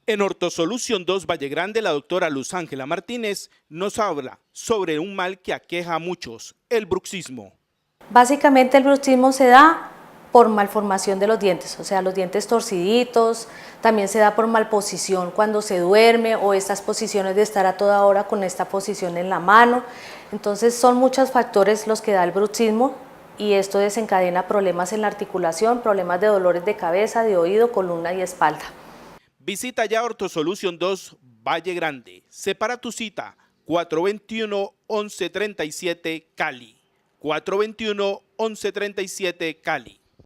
En Ortosolución 2 Valle Grande, la doctora Luz Ángela Martínez nos habla sobre un mal que aqueja a muchos, el bruxismo. Básicamente el bruxismo se da por malformación de los dientes, o sea, los dientes torciditos, también se da por malposición cuando se duerme o estas posiciones de estar a toda hora con esta posición en la mano. Entonces son muchos factores los que da el bruxismo y esto desencadena problemas en la articulación, problemas de dolores de cabeza, de oído, columna y espalda. Visita ya Ortosolución 2 Valle Grande. Separa tu cita 421-1137 Cali. 421-1137 Cali.